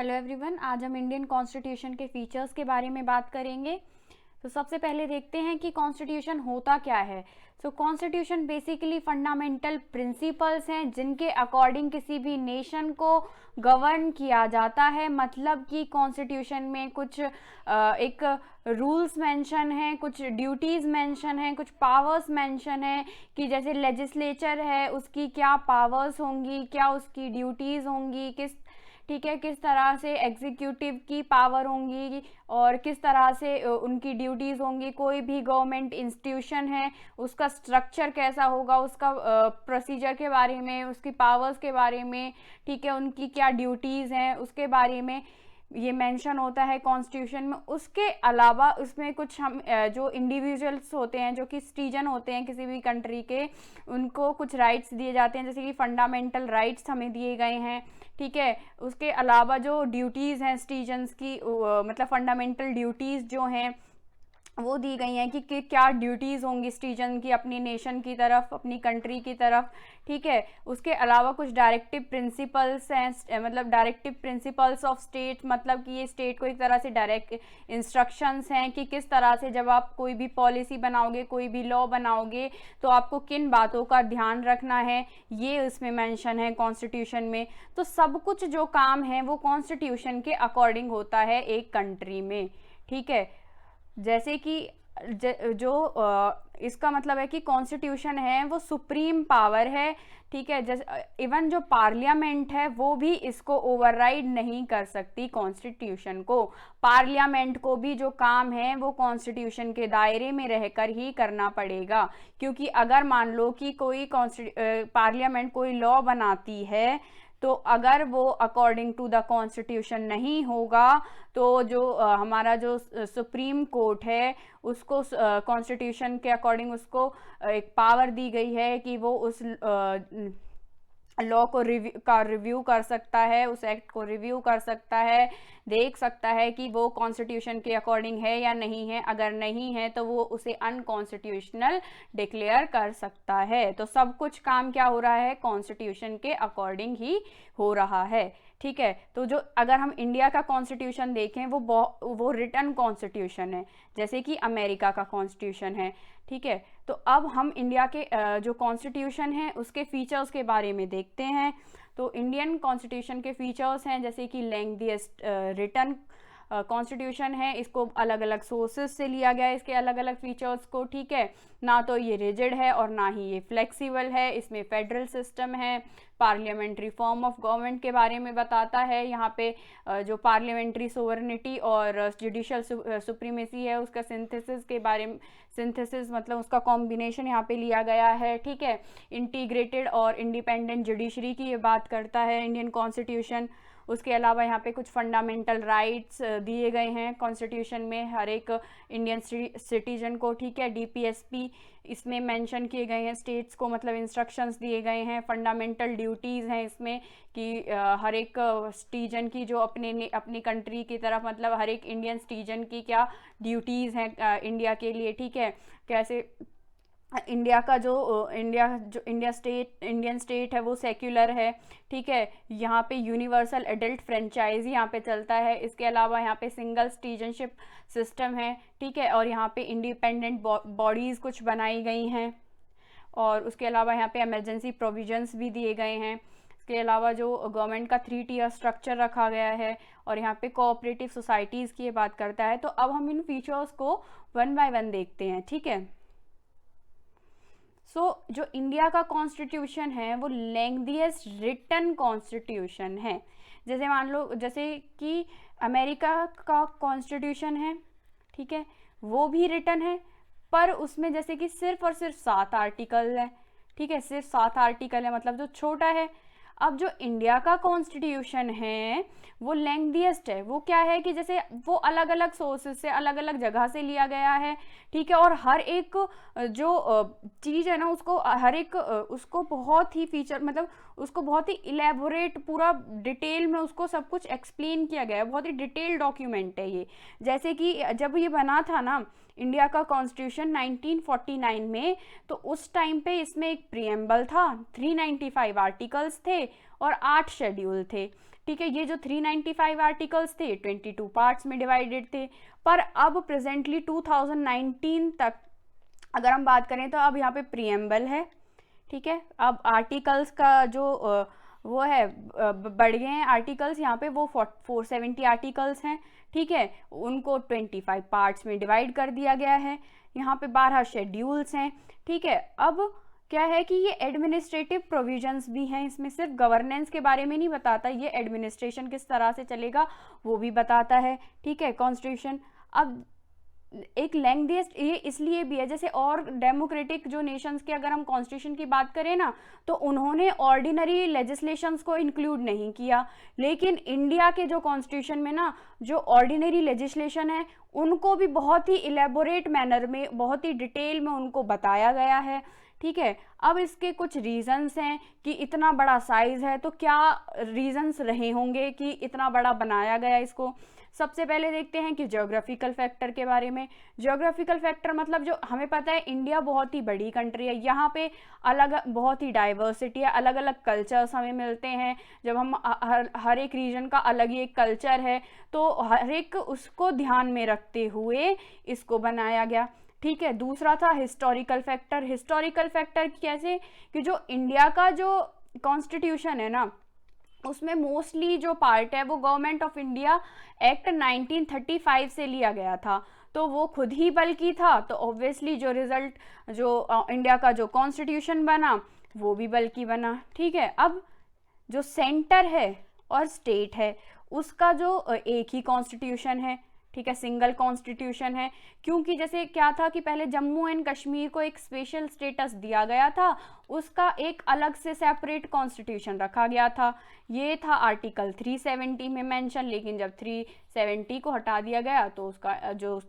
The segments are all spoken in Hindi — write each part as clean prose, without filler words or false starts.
हेलो एवरीवन, आज हम इंडियन कॉन्स्टिट्यूशन के फीचर्स के बारे में बात करेंगे। तो सबसे पहले देखते हैं कि कॉन्स्टिट्यूशन होता क्या है। सो कॉन्स्टिट्यूशन बेसिकली फंडामेंटल प्रिंसिपल्स हैं जिनके अकॉर्डिंग किसी भी नेशन को गवर्न किया जाता है। मतलब कि कॉन्स्टिट्यूशन में कुछ एक रूल्स मेंशन हैं, कुछ ड्यूटीज़ मेंशन हैं, कुछ पावर्स मेंशन हैं कि जैसे लेजिस्लेचर है उसकी क्या पावर्स होंगी, क्या उसकी ड्यूटीज़ होंगी, किस तरह से एग्जीक्यूटिव की पावर होंगी और किस तरह से उनकी ड्यूटीज़ होंगी। कोई भी गवर्नमेंट इंस्टीट्यूशन है उसका स्ट्रक्चर कैसा होगा, उसका प्रोसीजर के बारे में, उसकी पावर्स के बारे में, ठीक है, उनकी क्या ड्यूटीज़ हैं उसके बारे में ये मेंशन होता है कॉन्स्टिट्यूशन में। उसके अलावा उसमें कुछ हम जो इंडिविजुअल्स होते हैं, जो कि सिटीजन होते हैं किसी भी कंट्री के, उनको कुछ राइट्स दिए जाते हैं, जैसे कि फंडामेंटल राइट्स हमें दिए गए हैं, ठीक है। उसके अलावा जो ड्यूटीज़ हैं सिटीजन्स की, मतलब फंडामेंटल ड्यूटीज़ जो हैं वो दी गई हैं कि क्या ड्यूटीज़ होंगी सिटीजन की अपनी नेशन की तरफ, अपनी कंट्री की तरफ, ठीक है। उसके अलावा कुछ डायरेक्टिव प्रिंसिपल्स हैं, मतलब डायरेक्टिव प्रिंसिपल्स ऑफ स्टेट, मतलब कि ये स्टेट को एक तरह से डायरेक्ट इंस्ट्रक्शंस हैं कि किस तरह से जब आप कोई भी पॉलिसी बनाओगे, कोई भी लॉ बनाओगे तो आपको किन बातों का ध्यान रखना है, ये उसमें मेंशन है कॉन्स्टिट्यूशन में। तो सब कुछ जो काम है वो कॉन्स्टिट्यूशन के अकॉर्डिंग होता है एक कंट्री में, ठीक है। जैसे कि जो इसका मतलब है कि कॉन्स्टिट्यूशन है वो सुप्रीम पावर है, ठीक है। जैसे इवन जो पार्लियामेंट है वो भी इसको ओवरराइड नहीं कर सकती कॉन्स्टिट्यूशन को। पार्लियामेंट को भी जो काम है वो कॉन्स्टिट्यूशन के दायरे में रहकर ही करना पड़ेगा, क्योंकि अगर मान लो कि कोई पार्लियामेंट कोई लॉ बनाती है तो अगर वो अकॉर्डिंग टू द कॉन्स्टिट्यूशन नहीं होगा तो जो हमारा जो सुप्रीम कोर्ट है उसको कॉन्स्टिट्यूशन के अकॉर्डिंग उसको एक पावर दी गई है कि वो उस लॉ को रिव्यू कर सकता है, उस एक्ट को रिव्यू कर सकता है, देख सकता है कि वो कॉन्स्टिट्यूशन के अकॉर्डिंग है या नहीं है। अगर नहीं है तो वो उसे अनकॉन्स्टिट्यूशनल डिक्लेयर कर सकता है। तो सब कुछ काम क्या हो रहा है, कॉन्स्टिट्यूशन के अकॉर्डिंग ही हो रहा है, ठीक है। तो जो अगर हम इंडिया का कॉन्स्टिट्यूशन देखें वो रिटन कॉन्स्टिट्यूशन है, जैसे कि अमेरिका का कॉन्स्टिट्यूशन है, ठीक है। तो अब हम इंडिया के जो कॉन्स्टिट्यूशन है उसके फीचर्स के बारे में देखते हैं। तो इंडियन कॉन्स्टिट्यूशन के फीचर्स हैं जैसे कि लेंथीएस्ट रिटन कॉन्स्टिट्यूशन है, इसको अलग अलग सोर्सेस से लिया गया है इसके अलग अलग फीचर्स को, ठीक है। ना तो ये रिजिड है और ना ही ये फ्लेक्सिबल है, इसमें फेडरल सिस्टम है, पार्लियामेंट्री फॉर्म ऑफ गवर्नमेंट के बारे में बताता है। यहाँ पे जो पार्लियामेंट्री सोवरेनिटी और जुडिशल सुप्रीमेसी है उसका सिंथेसिस के बारे में, सिंथेसिस मतलब उसका कॉम्बिनेशन यहाँ पे लिया गया है, ठीक है। इंटीग्रेटेड और इंडिपेंडेंट जुडिशरी की ये बात करता है इंडियन कॉन्स्टिट्यूशन। उसके अलावा यहाँ पे कुछ फंडामेंटल राइट्स दिए गए हैं कॉन्स्टिट्यूशन में हर एक इंडियन सिटीजन को, ठीक है। डीपीएसपी इसमें मेंशन किए गए हैं स्टेट्स को, मतलब इंस्ट्रक्शंस दिए गए हैं। फंडामेंटल ड्यूटीज़ हैं इसमें कि हर एक सिटीजन की जो अपनी कंट्री की तरफ, मतलब हर एक इंडियन सिटीजन की क्या ड्यूटीज़ हैं इंडिया के लिए, ठीक है। कैसे इंडियन स्टेट है वो सेक्युलर है, ठीक है। यहाँ पे यूनिवर्सल एडल्ट फ्रेंचाइज यहाँ पे चलता है। इसके अलावा यहाँ पे सिंगल सिटीजनशिप सिस्टम है, ठीक है। और यहाँ पे इंडिपेंडेंट बॉडीज़ कुछ बनाई गई हैं और उसके अलावा यहाँ पे इमरजेंसी प्रोविजंस भी दिए गए हैं। इसके अलावा जो गवर्नमेंट का 3 टियर स्ट्रक्चर रखा गया है और यहाँ पे कोऑपरेटिव सोसाइटीज़ की ये बात करता है। तो अब हम इन फीचर्स को 1 बाय 1 देखते हैं, ठीक है। जो इंडिया का कॉन्स्टिट्यूशन है वो लेंथीएस्ट रिटन कॉन्स्टिट्यूशन है। जैसे मान लो जैसे कि अमेरिका का कॉन्स्टिट्यूशन है, ठीक है, वो भी रिटन है पर उसमें जैसे कि सिर्फ और सिर्फ 7 आर्टिकल है, ठीक है, सिर्फ 7 आर्टिकल है, मतलब जो छोटा है। अब जो इंडिया का कॉन्स्टिट्यूशन है वो लेंथीएस्ट है। वो क्या है कि जैसे वो अलग अलग सोर्सेज से, अलग अलग जगह से लिया गया है, ठीक है। और हर एक जो चीज़ है ना उसको हर एक उसको बहुत ही फीचर, मतलब उसको बहुत ही इलेबोरेट पूरा डिटेल में उसको सब कुछ एक्सप्लेन किया गया है। बहुत ही डिटेल डॉक्यूमेंट है ये। जैसे कि जब ये बना था ना इंडिया का कॉन्स्टिट्यूशन 1949 में, तो उस टाइम पे इसमें एक प्रीएम्बल था, 395 आर्टिकल्स थे और 8 शेड्यूल थे। ठीक है। ये जो 395 आर्टिकल्स थे 22 पार्ट्स में डिवाइडेड थे, पर अब प्रेजेंटली 2019 तक अगर हम बात करें तो अब यहाँ पे प्रीएम्बल है, ठीक है। अब आर्टिकल्स का जो वो है बढ़ गए हैं आर्टिकल्स, यहाँ पे वो 470 आर्टिकल्स हैं, ठीक है। उनको 25 पार्ट्स में डिवाइड कर दिया गया है। यहाँ पे 12 शेड्यूल्स हैं, ठीक है। अब क्या है कि ये एडमिनिस्ट्रेटिव प्रोविजंस भी हैं, इसमें सिर्फ गवर्नेंस के बारे में नहीं बताता, ये एडमिनिस्ट्रेशन किस तरह से चलेगा वो भी बताता है, ठीक है, कॉन्स्टिट्यूशन। अब एक लेंथीएस्ट ये इसलिए भी है, जैसे और डेमोक्रेटिक जो नेशंस के अगर हम कॉन्स्टिट्यूशन की बात करें ना, तो उन्होंने ऑर्डिनरी लेजिस्लेशंस को इंक्लूड नहीं किया, लेकिन इंडिया के जो कॉन्स्टिट्यूशन में ना जो ऑर्डिनरी लेजिस्लेशन है उनको भी बहुत ही इलेबोरेट मैनर में, बहुत ही डिटेल में उनको बताया गया है, ठीक है। अब इसके कुछ रीजंस हैं कि इतना बड़ा साइज है, तो क्या रीजंस रहे होंगे कि इतना बड़ा बनाया गया इसको। सबसे पहले देखते हैं कि ज्योग्राफिकल फैक्टर के बारे में। ज्योग्राफिकल फैक्टर मतलब जो हमें पता है इंडिया बहुत ही बड़ी कंट्री है, यहाँ पे अलग बहुत ही डाइवर्सिटी है, अलग अलग कल्चर्स हमें मिलते हैं। जब हम हर एक रीजन का अलग ही एक कल्चर है, तो हर एक उसको ध्यान में रखते हुए इसको बनाया गया, ठीक है। दूसरा था हिस्टोरिकल फैक्टर। हिस्टोरिकल फैक्टर कैसे कि जो इंडिया का जो कॉन्स्टिट्यूशन है ना, उसमें मोस्टली जो पार्ट है वो गवर्नमेंट ऑफ इंडिया एक्ट 1935 से लिया गया था, तो वो खुद ही बल्कि था, तो ऑब्वियसली जो रिजल्ट जो इंडिया का जो कॉन्स्टिट्यूशन बना वो भी बल्कि बना, ठीक है। अब जो सेंटर है और स्टेट है उसका जो एक ही कॉन्स्टिट्यूशन है, ठीक है, सिंगल कॉन्स्टिट्यूशन है। क्योंकि जैसे क्या था कि पहले जम्मू एंड कश्मीर को एक स्पेशल स्टेटस दिया गया था, उसका एक अलग से सेपरेट कॉन्स्टिट्यूशन रखा गया था, ये था आर्टिकल 370 में मेंशन। लेकिन जब 370 को हटा दिया गया तो उसका जो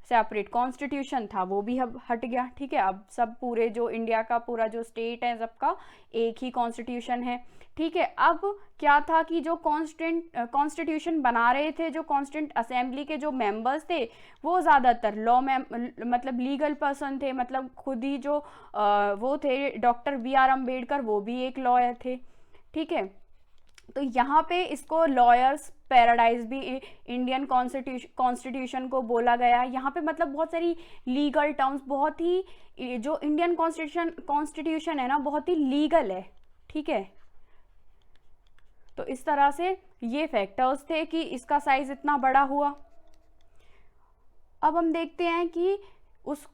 सेपरेट कॉन्स्टिट्यूशन था वो भी अब हट गया, ठीक है। अब सब पूरे जो इंडिया का पूरा जो स्टेट है सबका एक ही कॉन्स्टिट्यूशन है, ठीक है। अब क्या था कि जो कॉन्स्टिट्यूशन बना रहे थे, जो कॉन्स्टिट्यूंट असेंबली के जो मेंबर्स थे वो ज़्यादातर लॉ में मतलब लीगल पर्सन थे, मतलब खुद ही जो वो थे डॉक्टर BR अम्बेडकर, वो भी एक लॉयर थे, ठीक है। तो यहाँ पे इसको लॉयर्स पैराडाइज भी इंडियन कॉन्स्टिट्यूशन को बोला गया है। यहाँ पे मतलब बहुत सारी लीगल टर्म्स, बहुत ही जो इंडियन कॉन्स्टिट्यूशन है ना बहुत ही लीगल है, ठीक है। तो इस तरह से ये फैक्टर्स थे कि इसका साइज इतना बड़ा हुआ। अब हम देखते हैं कि उस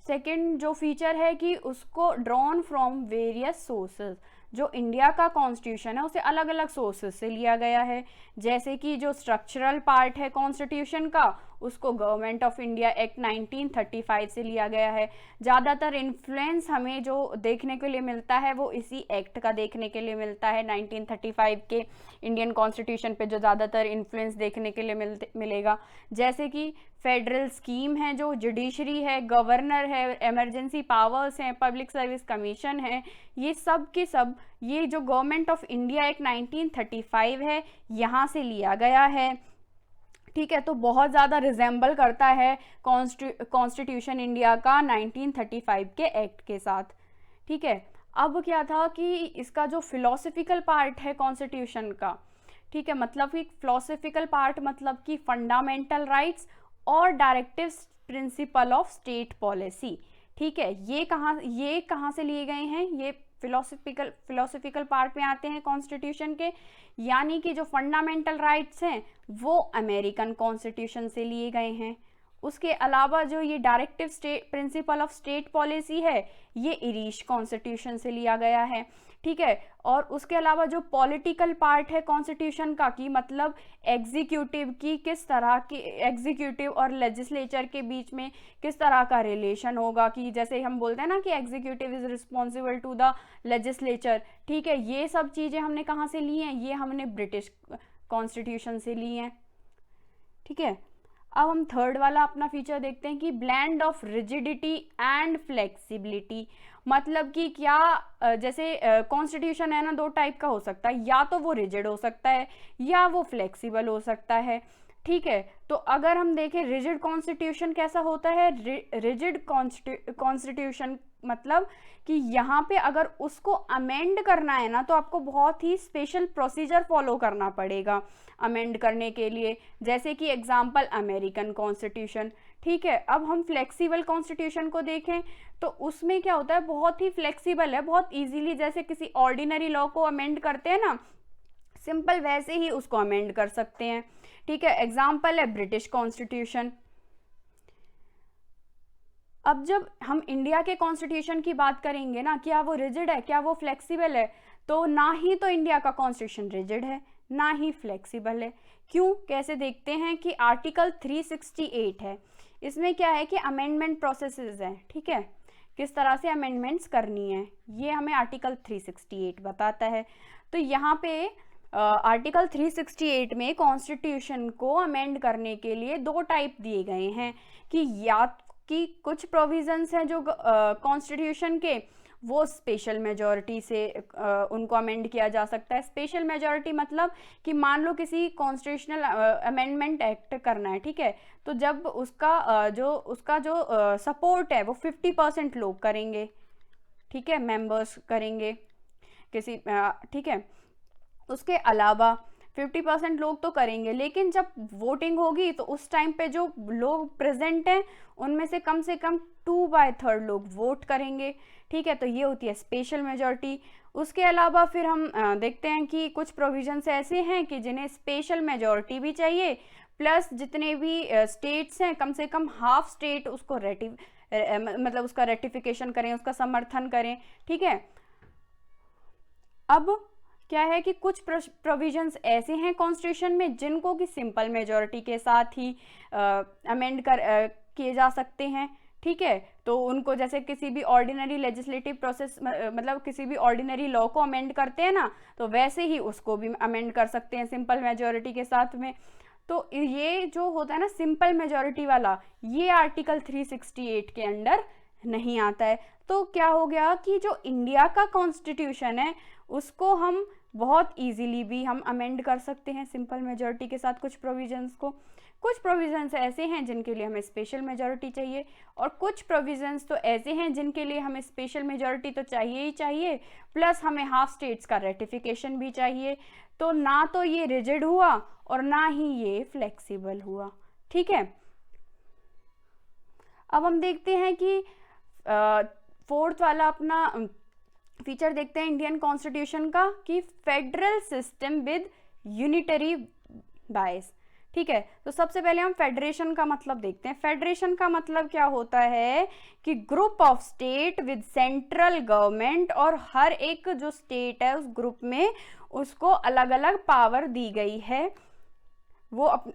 सेकंड जो फीचर है कि उसको ड्रॉन फ्रॉम वेरियस सोर्सेज, जो इंडिया का कॉन्स्टिट्यूशन है उसे अलग अलग सोर्सेज से लिया गया है। जैसे कि जो स्ट्रक्चरल पार्ट है कॉन्स्टिट्यूशन का उसको गवर्नमेंट ऑफ इंडिया एक्ट 1935 से लिया गया है। ज़्यादातर इन्फ्लुएंस हमें जो देखने के लिए मिलता है वो इसी एक्ट का देखने के लिए मिलता है। 1935 के इंडियन कॉन्स्टिट्यूशन पे जो ज़्यादातर इन्फ्लुएंस देखने के लिए मिलेगा, जैसे कि फेडरल स्कीम है, जो जुडिशरी है, गवर्नर है, इमरजेंसी पावर्स हैं, पब्लिक सर्विस कमीशन है, ये सब के सब ये जो गवर्नमेंट ऑफ इंडिया एक्ट 1935 है यहाँ से लिया गया है, ठीक है। तो बहुत ज़्यादा रिजेंबल करता है कॉन्स्टिट्यूशन इंडिया का 1935 के एक्ट के साथ, ठीक है। अब क्या था कि इसका जो फिलोसफिकल पार्ट है कॉन्स्टिट्यूशन का, ठीक है, मतलब कि फिलोसफिकल पार्ट मतलब कि फंडामेंटल राइट्स और directive principle of state policy, ठीक है। ये कहाँ से लिए गए हैं, ये फिलोसफिकल पार्ट में आते हैं कॉन्स्टिट्यूशन के। यानी कि जो फंडामेंटल राइट्स हैं वो अमेरिकन कॉन्स्टिट्यूशन से लिए गए हैं। उसके अलावा जो ये directive principle of state policy है ये इरिश कॉन्स्टिट्यूशन से लिया गया है, ठीक है। और उसके अलावा जो पॉलिटिकल पार्ट है कॉन्स्टिट्यूशन का कि मतलब एग्जीक्यूटिव की किस तरह की, एग्जीक्यूटिव और लेजिस्लेचर के बीच में किस तरह का रिलेशन होगा, कि जैसे हम बोलते हैं ना कि executive is responsible to the legislature, ठीक है। ये सब चीज़ें हमने कहाँ से ली हैं, ये हमने ब्रिटिश कॉन्स्टिट्यूशन से ली हैं, ठीक है। अब हम थर्ड वाला अपना फीचर देखते हैं कि blend of rigidity and flexibility, मतलब कि क्या जैसे कॉन्स्टिट्यूशन है ना दो टाइप का हो सकता है, या तो वो रिजिड हो सकता है या वो फ्लेक्सिबल हो सकता है। ठीक है। तो अगर हम देखें रिजिड कॉन्स्टिट्यूशन कैसा होता है, रिजिड कॉन्स्टिट्यूशन मतलब कि यहाँ पे अगर उसको अमेंड करना है ना तो आपको बहुत ही स्पेशल प्रोसीजर फॉलो करना पड़ेगा अमेंड करने के लिए, जैसे कि एग्जांपल अमेरिकन कॉन्स्टिट्यूशन। ठीक है, अब हम फ्लेक्सिबल कॉन्स्टिट्यूशन को देखें तो उसमें क्या होता है, बहुत ही फ्लेक्सिबल है, बहुत इजीली जैसे किसी ऑर्डिनरी लॉ को अमेंड करते हैं ना, सिंपल वैसे ही उसको अमेंड कर सकते हैं। ठीक है, एग्जाम्पल है ब्रिटिश कॉन्स्टिट्यूशन। अब जब हम इंडिया के कॉन्स्टिट्यूशन की बात करेंगे ना, क्या वो रिजिड है, क्या वो फ्लेक्सिबल है, तो ना ही तो इंडिया का कॉन्स्टिट्यूशन रिजिड है ना ही फ्लेक्सिबल है। क्यों, कैसे देखते हैं कि आर्टिकल 368 है, इसमें क्या है कि अमेंडमेंट प्रोसेसेस हैं। ठीक है, किस तरह से अमेंडमेंट्स करनी है ये हमें आर्टिकल 368 बताता है। तो यहाँ पे आर्टिकल 368 में कॉन्स्टिट्यूशन को अमेंड करने के लिए दो टाइप दिए गए हैं कि या कि कुछ प्रोविजंस हैं जो कॉन्स्टिट्यूशन के वो स्पेशल मेजॉरिटी से उनको अमेंड किया जा सकता है। स्पेशल मेजॉरिटी मतलब कि मान लो किसी कॉन्स्टिट्यूशनल अमेंडमेंट एक्ट करना है, ठीक है, तो जब उसका जो सपोर्ट है वो 50% लोग करेंगे, ठीक है, मेंबर्स करेंगे किसी, ठीक है, उसके अलावा 50% लोग तो करेंगे, लेकिन जब वोटिंग होगी तो उस टाइम पे जो लोग प्रेजेंट हैं उनमें से कम 2/3 लोग वोट करेंगे। ठीक है, तो ये होती है स्पेशल मेजॉरिटी। उसके अलावा फिर हम देखते हैं कि कुछ प्रोविजंस ऐसे हैं कि जिन्हें स्पेशल मेजॉरिटी भी चाहिए, प्लस जितने भी स्टेट्स हैं कम से कम हाफ स्टेट उसको मतलब उसका रेटिफिकेशन करें, उसका समर्थन करें। ठीक है, अब क्या है कि कुछ प्रोविजंस ऐसे हैं कॉन्स्टिट्यूशन में जिनको कि सिंपल मेजॉरिटी के साथ ही अमेंड किए जा सकते हैं। ठीक है, तो उनको जैसे किसी भी ऑर्डिनरी लेजिस्लेटिव प्रोसेस मतलब किसी भी ऑर्डिनरी लॉ को अमेंड करते हैं ना, तो वैसे ही उसको भी अमेंड कर सकते हैं सिंपल मेजॉरिटी के साथ में। तो ये जो होता है ना सिंपल मेजॉरिटी वाला, ये आर्टिकल 368 के अंडर नहीं आता है। तो क्या हो गया कि जो इंडिया का कॉन्स्टिट्यूशन है उसको हम बहुत इजीली भी हम अमेंड कर सकते हैं सिंपल मेजॉरिटी के साथ कुछ प्रोविजंस को। कुछ प्रोविजंस ऐसे हैं जिनके लिए हमें स्पेशल मेजॉरिटी चाहिए, और कुछ प्रोविजंस तो ऐसे हैं जिनके लिए हमें स्पेशल मेजॉरिटी तो चाहिए ही चाहिए, प्लस हमें हाफ स्टेट्स का रेटिफिकेशन भी चाहिए। तो ना तो ये रिजिड हुआ और ना ही ये फ्लेक्सिबल हुआ। ठीक है, अब हम देखते हैं कि फोर्थ वाला अपना फीचर देखते हैं इंडियन कॉन्स्टिट्यूशन का कि फेडरल सिस्टम विद यूनिटरी बायस। ठीक है, तो सबसे पहले हम फेडरेशन का मतलब देखते हैं। फेडरेशन का मतलब क्या होता है कि group of state with central government, और हर एक जो स्टेट है उस ग्रुप में उसको अलग अलग पावर दी गई है, वो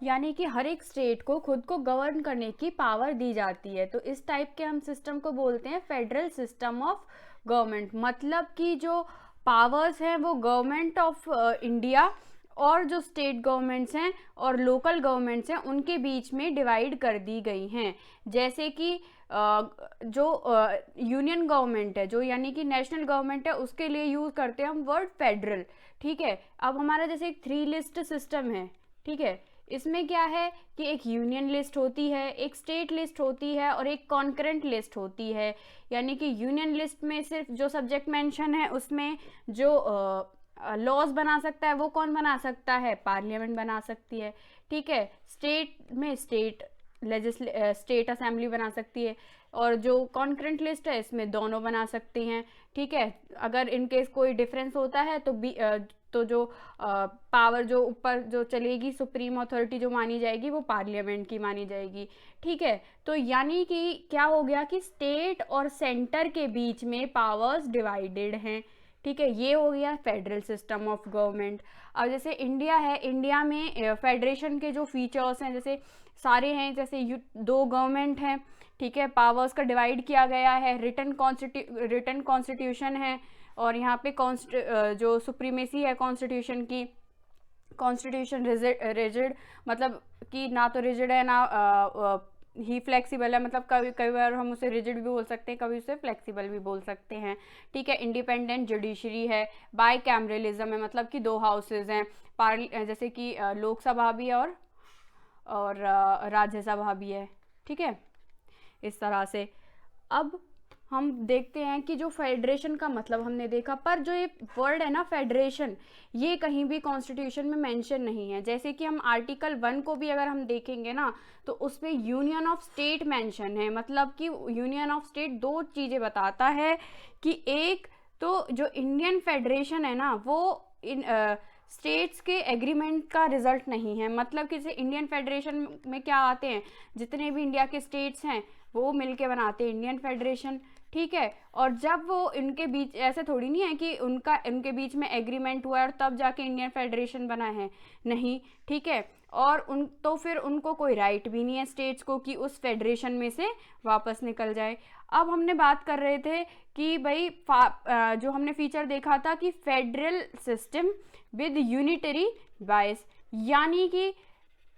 यानी कि हर एक स्टेट को खुद को गवर्न करने की पावर दी जाती है। तो इस टाइप के हम सिस्टम को बोलते हैं फेडरल सिस्टम ऑफ गवर्नमेंट। मतलब कि जो पावर्स हैं वो गवर्नमेंट ऑफ इंडिया और जो स्टेट गवर्नमेंट्स हैं और लोकल गवर्नमेंट्स हैं उनके बीच में डिवाइड कर दी गई हैं। जैसे कि जो यूनियन गवर्नमेंट है, जो यानी कि नेशनल गवर्नमेंट है, उसके लिए यूज़ करते हैं हम वर्ड फेडरल। ठीक है, अब हमारा जैसे एक 3 लिस्ट सिस्टम है, ठीक है, इसमें क्या है कि एक यूनियन लिस्ट होती है, एक स्टेट लिस्ट होती है और एक कॉन्करेंट लिस्ट होती है। यानी कि यूनियन लिस्ट में सिर्फ जो सब्जेक्ट मेंशन है उसमें जो लॉज बना सकता है वो कौन बना सकता है, पार्लियामेंट बना सकती है। ठीक है, स्टेट में स्टेट असेंबली बना सकती है, और जो कॉन्करेंट लिस्ट है इसमें दोनों बना सकते हैं। ठीक है, अगर इनकेस कोई डिफरेंस होता है तो जो पावर जो ऊपर जो चलेगी, सुप्रीम अथॉरिटी जो मानी जाएगी वो पार्लियामेंट की मानी जाएगी। ठीक है, तो यानी कि क्या हो गया कि स्टेट और सेंटर के बीच में पावर्स डिवाइडेड हैं। ठीक है, ये हो गया फेडरल सिस्टम ऑफ गवर्नमेंट। अब जैसे इंडिया है, इंडिया में फेडरेशन के जो फीचर्स हैं जैसे सारे हैं, जैसे 2 गवर्नमेंट हैं, ठीक है, पावर्स का डिवाइड किया गया है, रिटन कॉन्स्टिट्यूशन है, और यहाँ पे जो सुप्रीमेसी है कॉन्स्टिट्यूशन की, कॉन्स्टिट्यूशन रिजिड मतलब कि ना तो रिजिड है ना ही फ्लेक्सिबल है, मतलब कभी कई बार हम उसे रिजिड भी बोल सकते हैं, कभी उसे फ्लेक्सिबल भी बोल सकते हैं, ठीक है। इंडिपेंडेंट जुडिशरी है, बाई कैमरलिज्म है, मतलब कि 2 हाउसेज हैं, जैसे कि लोकसभा भी है और राज्यसभा भी है, ठीक है, इस तरह से। अब हम देखते हैं कि जो फेडरेशन का मतलब हमने देखा, पर जो ये वर्ड है ना फेडरेशन, ये कहीं भी कॉन्स्टिट्यूशन में मेंशन नहीं है। जैसे कि हम आर्टिकल 1 को भी अगर हम देखेंगे ना, तो उसमें यूनियन ऑफ स्टेट मेंशन है, मतलब कि यूनियन ऑफ स्टेट 2 चीज़ें बताता है कि एक तो जो इंडियन फेडरेशन है ना, वो इन स्टेट्स के एग्रीमेंट का रिजल्ट नहीं है, मतलब कि जैसे इंडियन फेडरेशन में क्या आते हैं, जितने भी इंडिया के स्टेट्स हैं वो मिलके बनाते हैं इंडियन फेडरेशन, ठीक है। और जब वो इनके बीच, ऐसे थोड़ी नहीं है कि इनके बीच में एग्रीमेंट हुआ है और तब जाके इंडियन फेडरेशन बना है, नहीं, ठीक है। और तो फिर उनको कोई राइट भी नहीं है स्टेट्स को कि उस फेडरेशन में से वापस निकल जाए। अब हमने बात कर रहे थे कि भाई जो हमने फीचर देखा था कि फेडरल सिस्टम विद यूनिटरी बायस, यानी कि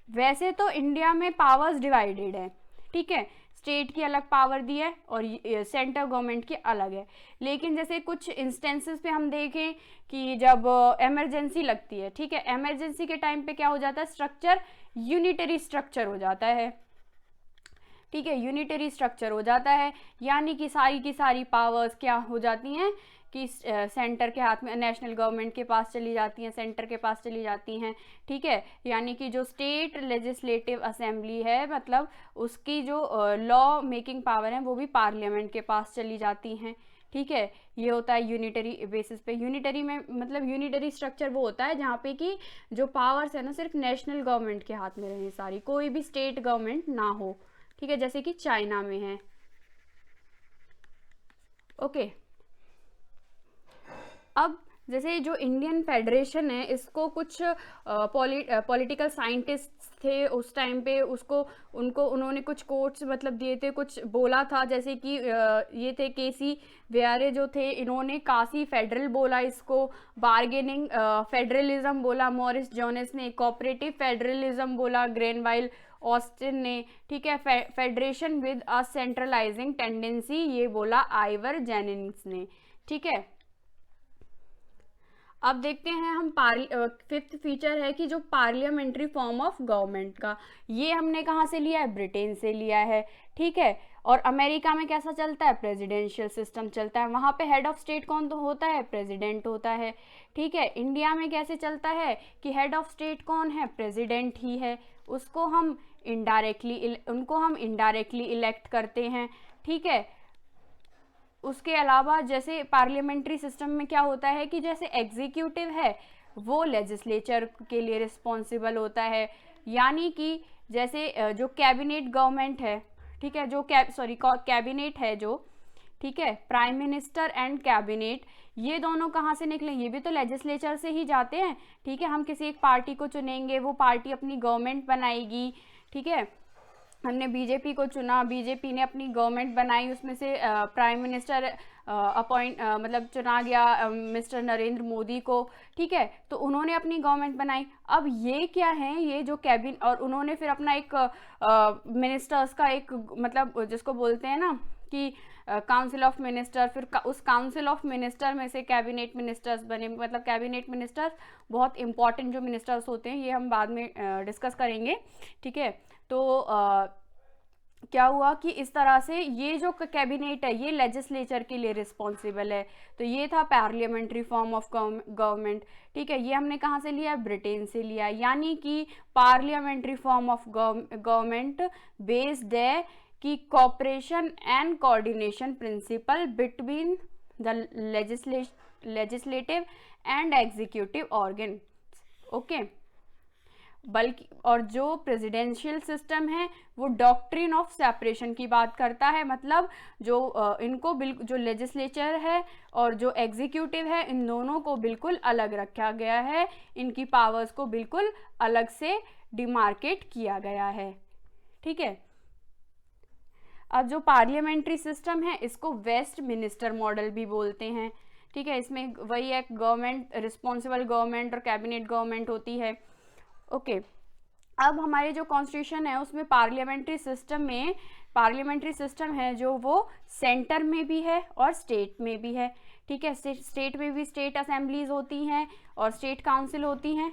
वैसे तो इंडिया में पावर्स डिवाइडेड है, ठीक है, स्टेट की अलग पावर दी है और सेंट्रल गवर्नमेंट की अलग है, लेकिन जैसे कुछ इंस्टेंसेस पे हम देखें कि जब इमरजेंसी लगती है, ठीक है, इमरजेंसी के टाइम पे क्या हो जाता है, स्ट्रक्चर यूनिटरी स्ट्रक्चर हो जाता है, ठीक है, यूनिटरी स्ट्रक्चर हो जाता है, यानी कि सारी की सारी पावर्स क्या हो जाती हैं कि सेंटर के हाथ में, नेशनल गवर्नमेंट के पास चली जाती हैं, सेंटर के पास चली जाती हैं, ठीक है। यानी कि जो स्टेट लेजिस्लेटिव असेंबली है, मतलब उसकी जो लॉ मेकिंग पावर है वो भी पार्लियामेंट के पास चली जाती हैं, ठीक है। ये होता है यूनिटरी बेसिस पे। यूनिटरी में मतलब यूनिटरी स्ट्रक्चर वो होता है जहाँ पे कि जो पावर्स है ना सिर्फ नेशनल गवर्नमेंट के हाथ में रहे सारी, कोई भी स्टेट गवर्नमेंट ना हो, ठीक है, जैसे कि चाइना में है, ओके। अब जैसे जो इंडियन फेडरेशन है, इसको कुछ पॉलिटिकल साइंटिस्ट थे उस टाइम पे, उन्होंने कुछ कोट्स मतलब दिए थे, कुछ बोला था, जैसे कि ये थे केसी व्यारे जो थे, इन्होंने काशी फेडरल बोला इसको, बार्गेनिंग फेडरलिज्म बोला मॉरिस जोनेस ने, कोऑपरेटिव फेडरलिज्म बोला ग्रेनवाइल ऑस्टिन ने, ठीक है, federation with a centralising tendency ये बोला आइवर जेनिंग्स ने, ठीक है। अब देखते हैं हम 5th फीचर है कि जो पार्लियामेंट्री फॉर्म ऑफ गवर्नमेंट का, ये हमने कहाँ से लिया है, ब्रिटेन से लिया है, ठीक है। और अमेरिका में कैसा चलता है, प्रेसिडेंशियल सिस्टम चलता है, वहाँ पे हेड ऑफ स्टेट कौन तो होता है, प्रेसिडेंट होता है, ठीक है। इंडिया में कैसे चलता है कि हेड ऑफ स्टेट कौन है, प्रेसिडेंट ही है, उनको हम इनडायरेक्टली इलेक्ट करते हैं, ठीक है। उसके अलावा जैसे पार्लियामेंट्री सिस्टम में क्या होता है कि जैसे एग्जीक्यूटिव है वो लेजिस्लेचर के लिए रिस्पॉन्सिबल होता है, यानी कि जैसे जो कैबिनेट गवर्नमेंट है, ठीक है, जो कैबिनेट है जो, ठीक है, प्राइम मिनिस्टर एंड कैबिनेट, ये दोनों कहाँ से निकले, ये भी तो लेजिस्लेचर से ही जाते हैं, ठीक है। हम किसी एक पार्टी को चुनेंगे, वो पार्टी अपनी गवर्नमेंट बनाएगी, ठीक है। हमने बीजेपी को चुना, बीजेपी ने अपनी गवर्नमेंट बनाई, उसमें से प्राइम मिनिस्टर मतलब चुना गया मिस्टर नरेंद्र मोदी को, ठीक है, तो उन्होंने अपनी गवर्नमेंट बनाई। अब ये क्या है, ये जो कैबिनेट, और उन्होंने फिर अपना एक मिनिस्टर्स का एक मतलब जिसको बोलते हैं ना कि काउंसिल ऑफ मिनिस्टर, फिर उस काउंसिल ऑफ मिनिस्टर में से कैबिनेट मिनिस्टर्स बने, मतलब कैबिनेट मिनिस्टर्स बहुत इंपॉर्टेंट जो मिनिस्टर्स होते हैं, ये हम बाद में डिस्कस करेंगे, ठीक है। तो क्या हुआ कि इस तरह से ये जो कैबिनेट है ये लेजिस्लेचर के लिए रिस्पॉन्सिबल है, तो ये था पार्लियामेंट्री फॉर्म ऑफ गवर्नमेंट, ठीक है। ये हमने कहाँ से लिया, ब्रिटेन से लिया, यानी कि parliamentary form of government based है कि cooperation and coordination principle between the legislative and executive organ, okay. बल्कि और जो प्रेसिडेंशियल सिस्टम है वो डॉक्ट्रिन ऑफ सेपरेशन की बात करता है, मतलब जो इनको बिल्कुल, जो लेजिस्लेचर है और जो एग्जीक्यूटिव है, इन दोनों को बिल्कुल अलग रखा गया है, इनकी पावर्स को बिल्कुल अलग से डिमार्केट किया गया है, ठीक है। अब जो पार्लियामेंट्री सिस्टम है इसको वेस्ट मिनिस्टर मॉडल भी बोलते हैं, ठीक है। इसमें वही एक गवर्नमेंट, रिस्पॉन्सिबल गवर्नमेंट और कैबिनेट गवर्नमेंट होती है, ओके। अब हमारे जो कॉन्स्टिट्यूशन है उसमें पार्लियामेंट्री सिस्टम है जो वो सेंटर में भी है और स्टेट में भी है, ठीक है। स्टेट में भी स्टेट असेंबलीज होती हैं और स्टेट काउंसिल होती हैं,